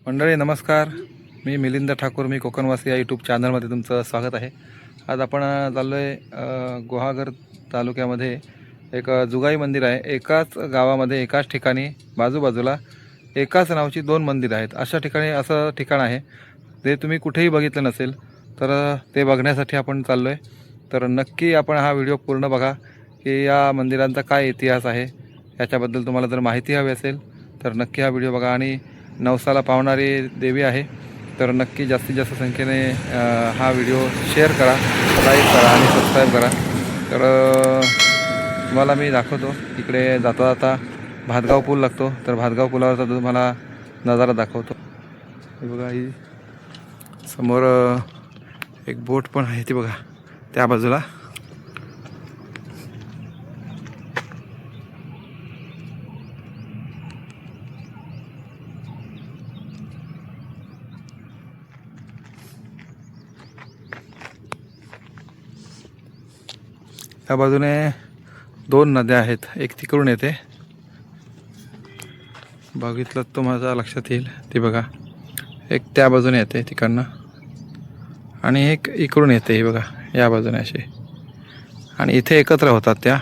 मंडळी नमस्कार. मी मिलिंद ठाकूर. मी कोकणवासी या यूट्यूब चॅनलमध्ये तुमचं स्वागत आहे. आज आपण चाललो आहे गुहागर तालुक्यामध्ये एक जुगाई मंदिर आहे. एकाच गावामध्ये एकाच ठिकाणी बाजूबाजूला एकाच नावाची दोन मंदिरं आहेत. अशा ठिकाणी असं ठिकाण आहे ते तुम्ही कुठेही बघितलं नसेल. तर ते बघण्यासाठी आपण चाललो आहे. तर नक्की आपण हा व्हिडिओ पूर्ण बघा की या मंदिरांचा काय इतिहास आहे याच्याबद्दल तुम्हाला जर माहिती हवी असेल तर नक्की हा व्हिडिओ बघा. आणि नवसाला पावणारी देवी आहे, तर नक्की जास्तीत जास्त संख्येने हा व्हिडिओ शेअर करा, लाईक करा आणि सबस्क्राईब करा. तर तुम्हाला मी दाखवतो. इकडे जाता जाता भातगाव पूल लागतो, तर भातगाव पुलावरचा तुम्हाला नजारा दाखवतो. हे बघा, ही समोर एक बोट पण आहे ती बघा त्या बाजूला. त्या बाजूने दोन नद्या आहेत. एक तिकडून येते, बघितलं तो माझ्या लक्षात येईल. ती बघा, एक त्या बाजूने येते तिकडनं आणि एक इकडून येते. ही बघा या बाजूने असे, आणि इथे एकत्र होतात त्या.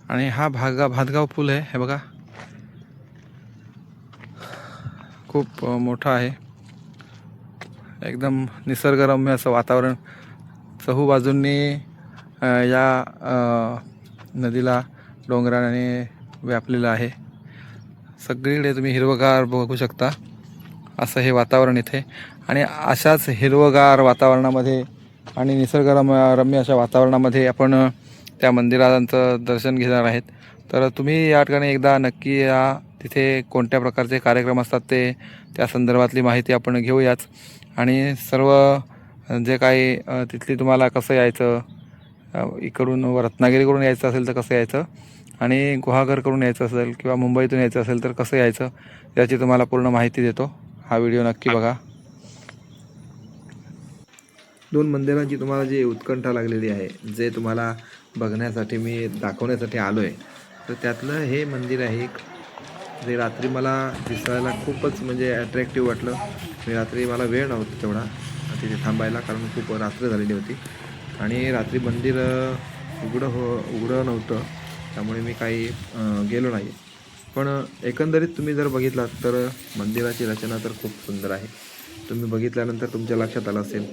आणि हा भातगाव पूल आहे. हे बघा, खूप मोठा आहे. एकदम निसर्गरम्य असं वातावरण चहूबाजूंनी या नदीला डोंगराने व्यापलेलं आहे. सगळीकडे तुम्ही हिरवगार बघू शकता असं हे वातावरण इथे. आणि अशाच हिरवगार वातावरणामध्ये आणि निसर्गरम्य अशा वातावरणामध्ये आपण त्या मंदिरांचं दर्शन घेणार आहेत. तर तुम्ही या ठिकाणी एकदा नक्की या. तिथे कोणत्या प्रकारचे कार्यक्रम असतात ते त्या संदर्भातली माहिती आपण घेऊयाच. आणि सर्व जे काही तिथली तुम्हाला कसं यायचं, इकडून रत्नागिरीकडून यायचं असेल तर कसं यायचं, आणि गुहागरकडून यायचं असेल किंवा मुंबईतून यायचं असेल तर कसं यायचं, याची तुम्हाला पूर्ण माहिती देतो. हा व्हिडिओ नक्की बघा. दोन मंदिरांची तुम्हाला जी उत्कंठा लागलेली आहे, जे तुम्हाला बघण्यासाठी मी दाखवण्यासाठी आलो आहे, तर त्यातलं हे मंदिर आहे एक, जे रात्री मला दिसायला खूपच म्हणजे अट्रॅक्टिव्ह वाटलं. मी रात्री मला वेळ नव्हता तेवढा तिथे थांबायला, कारण खूप रात्र झालेली होती आणि रात्री मंदिर उघडं नव्हतं, त्यामुळे मी काही गेलो नाही. पण एकंदरीत तुम्ही जर बघितलात तर मंदिराची रचना तर खूप सुंदर आहे. तुम्ही बघितल्यानंतर तुमच्या लक्षात आलं असेल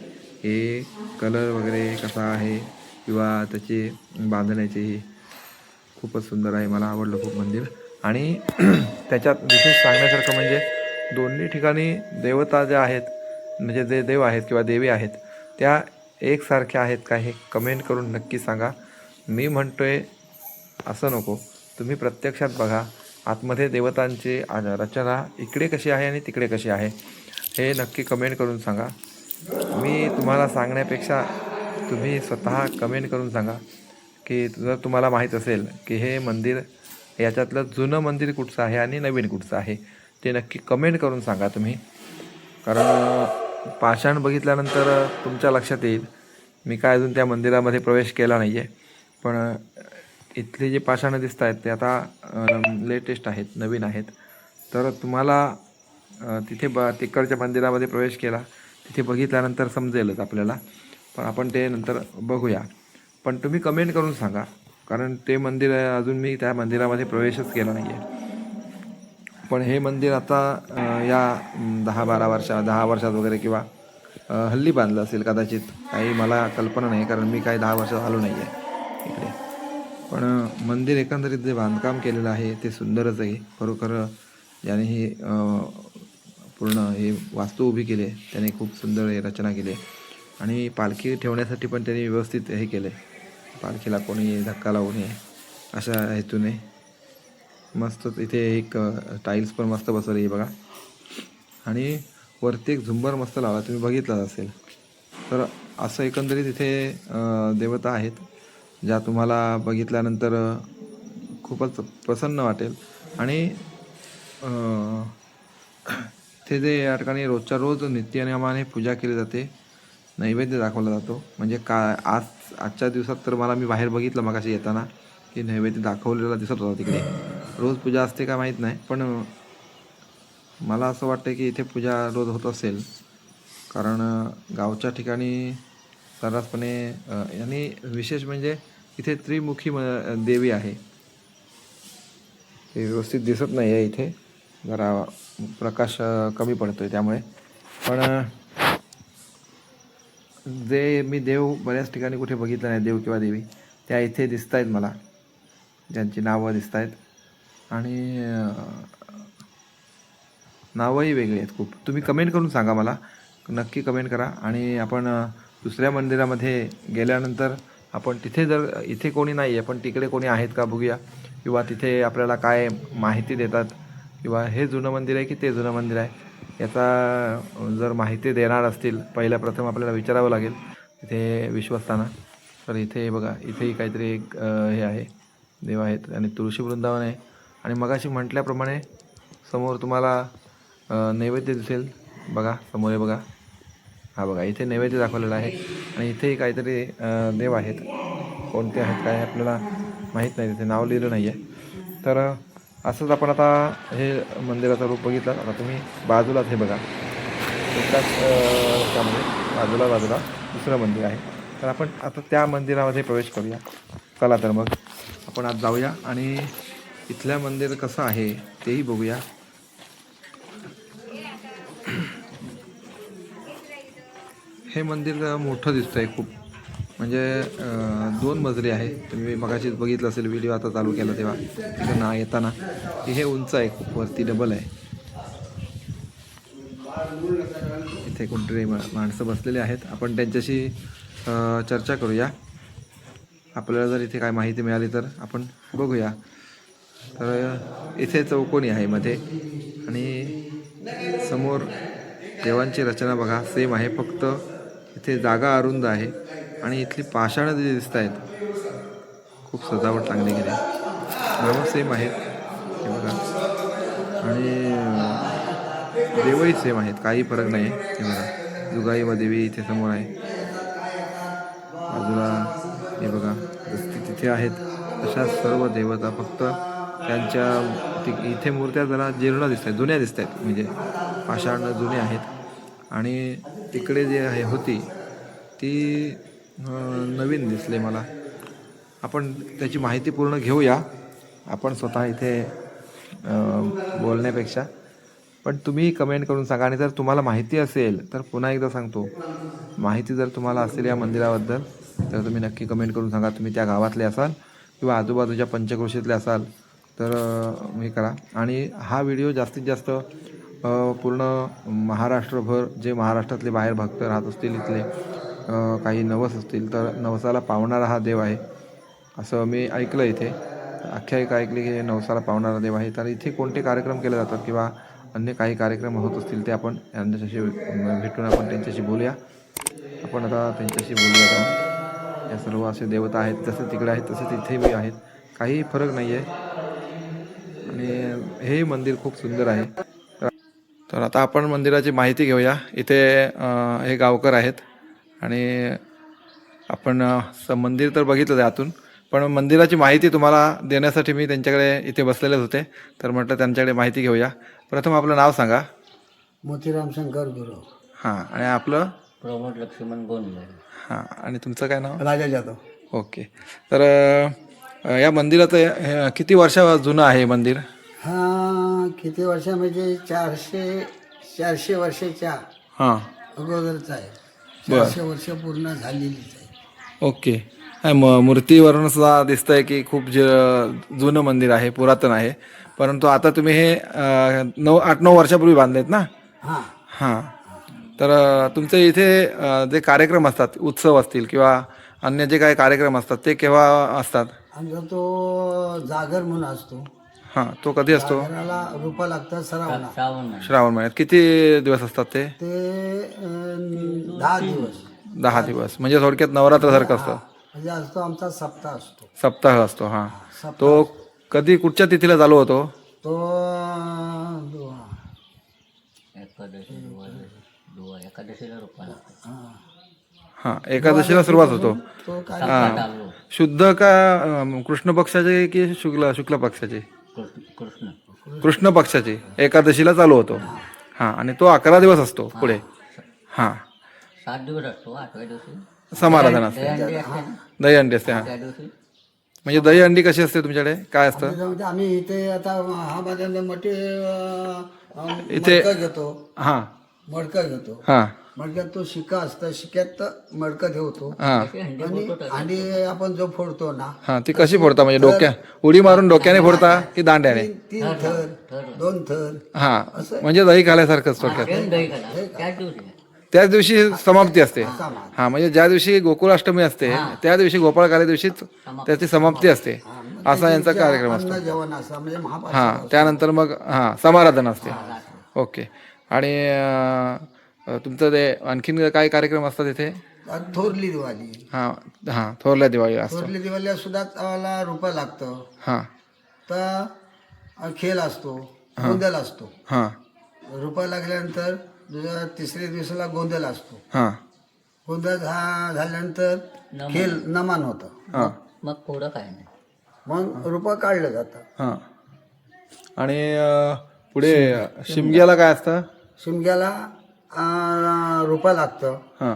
हे कलर वगैरे कसा आहे किंवा त्याची बांधण्याची खूपच सुंदर आहे. मला आवडलं खूप मंदिर. आणि त्याच्यात विशेष सांगण्यासारखं म्हणजे दोन्ही ठिकाणी देवता ज्या आहेत, म्हणजे जे देव आहेत किंवा देवी आहेत, त्या एकसारख्या आहेत का हे कमेंट करून नक्की सांगा. मी म्हणतोय असं नको, तुम्ही प्रत्यक्षात बघा. आतमध्ये देवतांची रचना इकडे कशी आहे आणि तिकडे कशी आहे हे नक्की कमेंट करून सांगा. मी तुम्हाला सांगण्यापेक्षा तुम्ही स्वतः कमेंट करून सांगा की जर तुम्हाला माहीत असेल की हे मंदिर याच्यातलं जुनं मंदिर कुठचं आहे आणि नवीन कुठचं आहे, ते नक्की कमेंट करून सांगा तुम्ही. कारण पाषाण बघितल्यानंतर तुमच्या लक्षात येईल. मी काय अजून त्या मंदिरामध्ये प्रवेश केला नाही आहे, पण इथली जी पाषाणं दिसत आहेत ते आता लेटेस्ट आहेत, नवीन आहेत. तर तुम्हाला तिथे तिकडच्या मंदिरामध्ये प्रवेश केला, तिथे बघितल्यानंतर समजेलच आपल्याला. पण आपण ते नंतर बघूया. पण तुम्ही कमेंट करून सांगा, कारण ते मंदिर अजून मी त्या मंदिरामध्ये प्रवेशच केला नाही आहे. पण हे मंदिर आता या 10 वर्षात वगैरे किंवा हल्ली बांधलं असेल कदाचित, काही मला कल्पना नाही, कारण मी काही 10 वर्षात आलो नाही आहे इकडे. पण मंदिर एकंदरीत जे बांधकाम केलेलं आहे ते सुंदरच आहे. खरोखर ज्याने ही पूर्ण हे वास्तू उभी केली आहे त्याने खूप सुंदर हे रचना केली आहे. आणि पालखी ठेवण्यासाठी पण त्यांनी व्यवस्थित हे केलं आहे. पालखीला कोणी धक्का लावू नये अशा हेतूने मस्त इथे एक टाईल्स पण मस्त बसवली आहे बघा. आणि वरती एक झुंबर मस्त लावला, तुम्ही बघितलाच असेल. तर असं एकंदरीत इथे देवता आहेत ज्या तुम्हाला बघितल्यानंतर खूपच प्रसन्न वाटेल. आणि ते जे या ठिकाणी रोजच्या रोज नित्यनियमाने पूजा केली जाते, नैवेद्य दाखवला जातो. म्हणजे आजच्या दिवसात तर मला मी बाहेर बघितलं मगाशी येताना की नैवेद्य दाखवलेला दिसत होता तिकडे. रोज पूजा असते का माहीत नाही, पण मला असं वाटतं की इथे पूजा रोज होत असेल, कारण गावच्या ठिकाणी सर्रासपणे आणि विशेष म्हणजे इथे त्रिमुखी देवी आहे. ते व्यवस्थित दिसत नाही आहे इथे, जरा प्रकाश कमी पडतोय त्यामुळे. पण जे मी देव बऱ्याच ठिकाणी कुठे बघितलं नाही, देव किंवा देवी, त्या इथे दिसत आहेत मला, ज्यांची नावं दिसत आहेत. आणि नावंही वेगळी आहेत खूप. तुम्ही कमेंट करून सांगा मला, नक्की कमेंट करा. आणि आपण दुसऱ्या मंदिरामध्ये गेल्यानंतर आपण तिथे जर इथे कोणी नाही आहे पण तिकडे कोणी आहेत का बघूया, किंवा तिथे आपल्याला काय माहिती देतात, किंवा हे जुनं मंदिर आहे की ते जुनं मंदिर आहे याचा जर माहिती देणार असतील, पहिल्या प्रथम आपल्याला विचारावं लागेल तिथे विश्वस्तांना. तर इथे बघा, इथेही काहीतरी एक हे आहे, देव आहेत आणि तुळशी वृंदावन आहे. आणि मगाशी म्हटल्याप्रमाणे समोर तुम्हाला नैवेद्य दिसेल, बघा समोर आहे बघा, हा बघा इथे नैवेद्य दाखवलेला आहे. आणि इथेही काहीतरी देव आहेत, कोणते आहेत काय आपल्याला माहीत नाही, तिथे नाव लिहिलं नाही आहे. तर असंच आपण आता हे मंदिराचं रूप बघितलं. आता तुम्ही बाजूलाच हे बघा, एकाच त्यामध्ये बाजूला दुसरं मंदिर आहे. तर आपण आता त्या मंदिरामध्ये प्रवेश करूया. चला तर मग आपण आज जाऊया आणि इथलं मंदिर कसं आहे तेही बघूया. हे मंदिर मोठं दिसतं आहे खूप, म्हणजे 2 मजली आहे. तुम्ही मगाशीच बघितलं असेल व्हिडिओ आता चालू केला तेव्हा, तिथं ना येताना की हे उंच आहे खूप, वरती डबल आहे. इथे कोणतरी माणसं बसलेले आहेत, आपण त्यांच्याशी चर्चा करूया. आपल्याला जर इथे काय माहिती मिळाली तर आपण बघूया. तर इथे चौकोनी आहे मध्ये, आणि समोर देवांची रचना बघा सेम आहे, फक्त इथे जागा अरुंद आहे. आणि इथली पाषाणं जी दिसत आहेत, खूप सजावट चांगली केली, नावं सेम आहेत हे बघा. आणि देवही सेम आहेत, काही फरक नाही आहे. हे बघा, जुगाई व देवी इथे समोर आहे, बाजूला हे बघा तिथे आहेत. तशा सर्व देवता, फक्त त्यांच्या इथे मूर्त्या जरा जीर्ण दिसत आहेत, जुन्या दिसत आहेत, म्हणजे पाषाण जुने आहेत. आणि तिकडे जे आहे होती ती नवीन दिसले मला. आपण त्याची माहिती पूर्ण घेऊया आपण स्वतः इथे बोलण्यापेक्षा. पण तुम्ही कमेंट करून सांगा. आणि जर तुम्हाला माहिती असेल तर पुन्हा एकदा सांगतो, माहिती जर तुम्हाला असेल या मंदिराबद्दल तर तुम्ही नक्की कमेंट करून सांगा. तुम्ही त्या गावातले असाल किंवा आजूबाजूच्या पंचक्रोशीतले असाल तर हे करा. आणि हा व्हिडिओ जास्तीत जास्त पूर्ण महाराष्ट्रभर, जे महाराष्ट्रातले बाहेर भक्त राहत असतील, इथले काही नवस असतील तर नवसाला पावणारा हा देव आहे असं मी ऐकलं. इथे आख्यायिका ऐकली की नवसाला पावणारा देव आहे. तर इथे कोणते कार्यक्रम केले जातात किंवा अन्य काही कार्यक्रम होत असतील ते आपण यांच्याशी भेटून आपण त्यांच्याशी बोलूया. आपण आता त्यांच्याशी बोलूया जाऊन. या सर्व असे देवता आहेत, जसे तिकडे आहेत तसे तिथे बी आहेत, काही फरक नाही आहे. आणि हे मंदिर खूप सुंदर आहे. तर आता आपण मंदिराची माहिती घेऊया. इथे हे गावकर आहेत आणि आपण मंदिर तर बघितलं आहे आतून, पण मंदिराची माहिती तुम्हाला देण्यासाठी मी त्यांच्याकडे इथे बसलेलेच होते. तर म्हटलं त्यांच्याकडे माहिती घेऊया. प्रथम आपलं नाव सांगा. मोतीराम शंकर गुरु. हां, आणि आपलं प्रमोद लक्ष्मण गोंधळे. हां, आणि तुमचं काय नाव? राजा जाधव. ओके. तर या मंदिराचं किती वर्ष जुनं आहे मंदिर? हा किती वर्ष म्हणजे 400 वर्षाच्या हां, अगोदरचा आहे. बरं. 400 वर्ष पूर्ण झालेलीच आहे. ओके. मूर्तीवरून सुद्धा दिसतंय की खूप जुनं मंदिर आहे, पुरातन आहे. परंतु आता तुम्ही हे 8-9 वर्षापूर्वी बांधलेत ना? हां हां. तर तुमचे इथे जे कार्यक्रम असतात, उत्सव असतील किंवा अन्य जे काही कार्यक्रम असतात ते केव्हा असतात? आमचा तो जागर म्हणून असतो. हां, तो कधी असतो? जागराला रूपं लागतात सरावला. श्रावण महिन्यात. किती दिवस असतात ते? ते 10 दिवस. 10 दिवस. म्हणजे थोडक्यात नवरात्रासारखं असतं. म्हणजे असतो आमचा सप्ताह असतो. सप्ताह असतो. हां. सप्ताह तो कधी कुठच्या तिथीला चालू होतो? तो एकादशीला रूपा लागतो. हां, एकादशीला सुरुवात होतो. तो काय हां. शुद्ध का कृष्ण पक्षाचे की शुक्ल पक्षाचे? कृष्ण कृष्ण पक्षाची एकादशीला चालू होतो. हां, आणि तो 11 दिवस असतो पुढे. हां, 7 दिवस असतो. 8व्या दिवशी समाराधन असते, दहीहंडी असते ना, दही अंडी असते. हां, त्या दिवशी म्हणजे दही अंडी कशी असते तुमच्याकडे, काय असतं म्हणजे आम्ही इथे आता हा माझ्या मोठे इथे? मडकं घेतो. हां मडकं घेतो. हां मडक्यात तो शिका असतं, शिक्यात मडकं ठेवतो. हां आणि अंडी आपण जो फोडतो ना, हां, ती कशी फोडता, म्हणजे उडी मारून डोक्याने फोडता की दांड्याने? तीन थर, 2 थर. हां, म्हणजे दही खाल्यासारखंच थोडक्यात. दही घाला त्याच दिवशी. त्याच दिवशी समाप्ती असते. समाप्ती. हां, म्हणजे ज्या दिवशी गोकुळाष्टमी असते त्या दिवशी गोपाळकाल्या दिवशीच त्याची समाप्ती असते. असा यांचा कार्यक्रम असतो. अन्न जेवण असं म्हणजे महापात्र. हां, त्यानंतर मग हां समाराधन असते. ओके. आणि तुमचं ते आणखीन काय कार्यक्रम असतात इथे? थोरली दिवाळी. हां हां, थोरल्या दिवाळी असतो. थोरली दिवाळीला सुद्धा आम्हाला रुपये लागतं. हां तर खेळ असतो, गोंधळ असतो. हां रुपये लागल्यानंतर तिसऱ्या दिवसाला गोंधळ असतो. हां गोंधळ झाल्यानंतर खेळ नमन होतं. हां मग पुढं काय नाही, मग रुपये काढलं जातं. हां. आणि पुढे शिमग्याला काय असतं? शिमग्याला रुपये लागतं. हां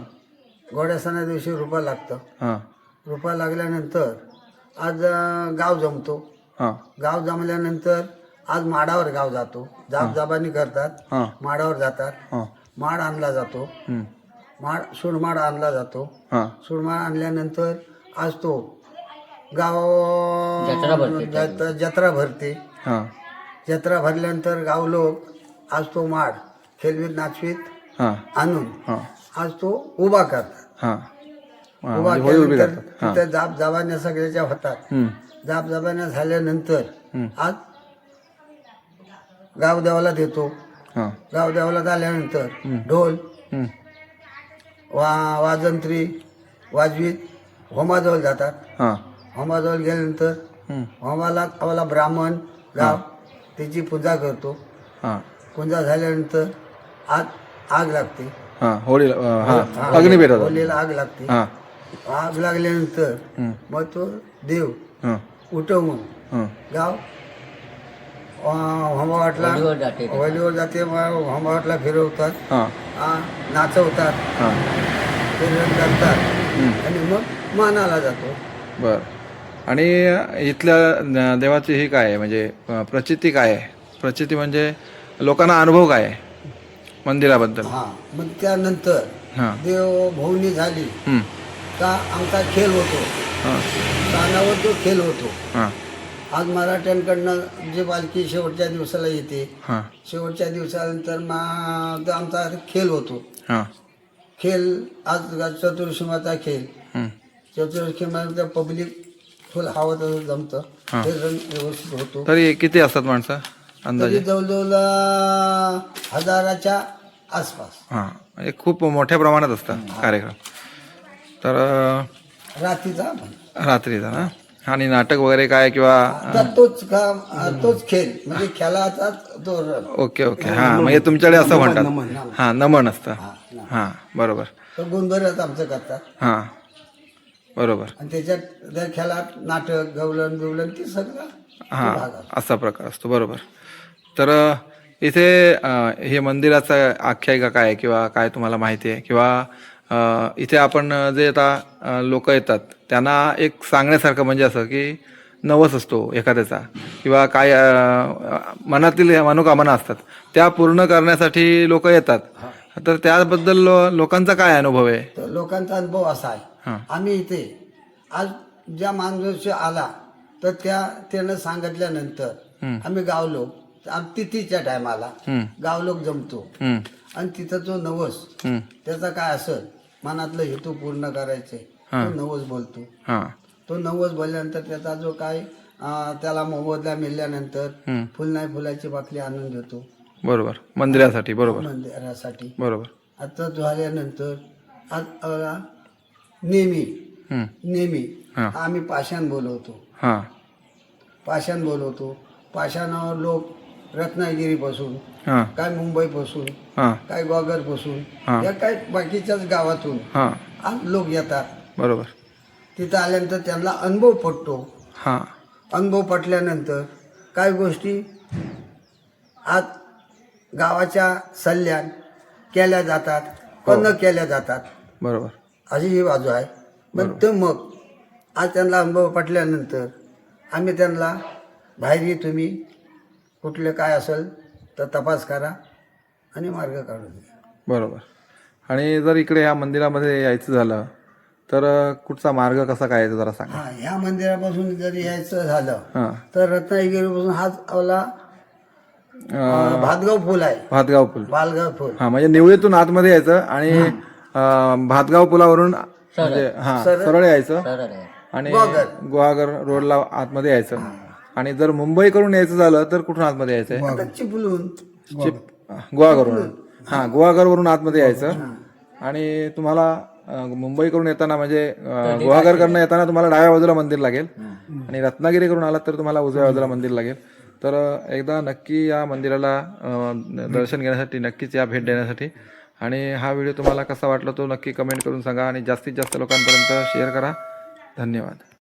घोड्या सणा दिवशी रुपये लागतं. हां रुपये लागल्यानंतर आज गाव जमतो. हां गाव जमल्यानंतर आज माडावर गाव जातो. जाबजाबानी करतात, हां माडावर जातात. हां माड आणला जातो. हं, सुरमाड आणला जातो. हां सुरमाड आणल्यानंतर आज तो गाव जत्रा भरते. हां जत्रा भरल्यानंतर गाव लोक आज तो माड खेळवीत नाचवीत हां आणून हां आज तो उभा करतात. हां हां, उभा म्हणजे होळी उभी केल्यानंतर करतात. हां तिथे जाबजाबान्या सगळ्याच्या होतात. हं, जाबजाबान्या झाल्यानंतर हं, आज गावदेवाला देतो. हां गावदेवाला झाल्यानंतर ढोल हं, वाजंत्री वाजवीत होमाजवळ जातात. हां होमाजवळ गेल्यानंतर हं, होमाला आम्हाला ब्राह्मण गाव त्याची पूजा करतो. हां पूजा झाल्यानंतर आज आग लागते. हां होळी हां अग्नी पेटवतात. होलीला आग लागते. हां आग लागल्यानंतर हं, मग तो देव हां उठवून हां गाव होमावाटला होलीवर जाते. होमावाटला फिरवतात. हां नाचवतात, हां फिरवून करतात हं, आणि मग मानाला जातो. बरं. आणि इथल्या देवाची ही काय आहे, म्हणजे प्रचिती काय आहे? प्रचिती म्हणजे लोकांना अनुभव काय आहे मंदिराबद्दल? मग त्यानंतर हां देव भोवनी झाली हं, का आमचा खेळ होतो. हां कानावर तो खेळ होतो. हां आज मराठ्यांकडनं जे पालखी शेवटच्या दिवसाला येते, हां शेवटच्या दिवसानंतर तो आमचा खेळ होतो. हां खेळ आज चतुर्शीमाचा खेळ. हं, चतुर्शीमाचा पब्लिक फुल हवं तसं जमतं. हां. ते रंग व्यवस्थित होतो. तरी किती असतात माणसं अंदाजे? तरी जवळजवळ 1000च्या आसपास. हां, म्हणजे खूप मोठ्या प्रमाणात असतात कार्यक्रम. तर रात्रीचा रात्रीचा ना? आणि नाटक वगैरे काय किंवा? आता तोच खेळ म्हणजे खेळाचा तो रंग. Okay okay. हां, म्हणजे तुमच्याकडे असं म्हणतात. हां, नमन असतं. हां बरोबर. तो गुणभरच आमचं करतात. हां बरोबर. आणि त्याच्यात त्या खेळात नाटक गवलन बिवलन ती सगळं हां, भाग असतो. असा प्रकार असतो. बरोबर. तर इथे हे मंदिराचं आख्यायिका काय आहे किंवा काय तुम्हाला माहिती आहे? किंवा इथे आपण जे आता लोक येतात त्यांना एक सांगण्यासारखं म्हणजे असं की नवस असतो एखाद्याचा किंवा काय मनातील मनोकामना असतात त्या पूर्ण करण्यासाठी लोक येतात. तर त्याबद्दल लोकांचा काय अनुभव आहे? तर लोकांचा अनुभव असा आहे. हां आम्ही इथे आज ज्या माणूस आला तर त्यानं सांगितल्यानंतर हं, आम्ही गावलो. तिथीच्या टायमाला हं, गावलोक जमतो हं, आणि तिथं जो नवस हं, त्याचा काय असेल मनातलं हेतू पूर्ण करायचे तो नवस बोलतो. हां तो नवस बोलल्यानंतर त्याचा जो काय त्याला मोबदला मिळाल्यानंतर हं, फुल नाही फुलाची बाटली आणून देतो बरोबर. मंदिरासाठी. बरोबर मंदिरासाठी. बरोबर. आता झाल्यानंतर आज नेहमी हं, नेहमी हां आम्ही पाषाण बोलवतो. हां पाषाण बोलवतो. पाषाणावर लोक रत्नागिरीपासून हां काय मुंबईपासून हां काय गोगरपासून हां. या काय बाकीच्याच गावातून हां आज लोक येतात. बरोबर. तिथं आल्यानंतर त्यांना अनुभव पटतो. हां अनुभव पटल्यानंतर काय गोष्टी आज गावाच्या सल्ल्यान केल्या जातात पण न केल्या जातात बरोबर. अशी ही बाजू आहे. पण ते मग आज त्यांना अनुभव पटल्यानंतर आम्ही त्यांना बाहेर ये, तुम्ही कुठले काय असेल तर तपास करा आणि मार्ग काढून द्या. बरोबर. आणि जर इकडे या मंदिरामध्ये यायचं झालं तर कुठचा मार्ग कसा काय यायचा जरा सांगा. हा, ह्या मंदिरापासून जर यायचं झालं हां. तर रत्नागिरीपासून हाच आपला भातगाव फुल आहे. भातगाव पूल. बालगाव फुल हा, म्हणजे निवळीतून आतमध्ये यायचं आणि भातगाव पुलावरून म्हणजे हा सरळ यायचं आणि गुहागर रोडला आतमध्ये यायचं. आणि जर मुंबईकडून यायचं झालं तर कुठून आतमध्ये यायचंय. आता चिपळूण गुहागरवरून. हा, गुहागरवरून आतमध्ये यायचं. आणि तुम्हाला मुंबईकडून येताना म्हणजे गुहागरकडनं येताना तुम्हाला डाव्या बाजूला मंदिर लागेल आणि रत्नागिरीकडून आलात तर तुम्हाला उजव्या बाजूला मंदिर लागेल. तर एकदा नक्की या मंदिराला दर्शन घेण्यासाठी नक्कीच या, भेट देण्यासाठी. आणि हा व्हिडिओ तुम्हाला कसा वाटला तो नक्की कमेंट करून सांगा आणि जास्तीत जास्त लोकांपर्यंत शेअर करा. धन्यवाद.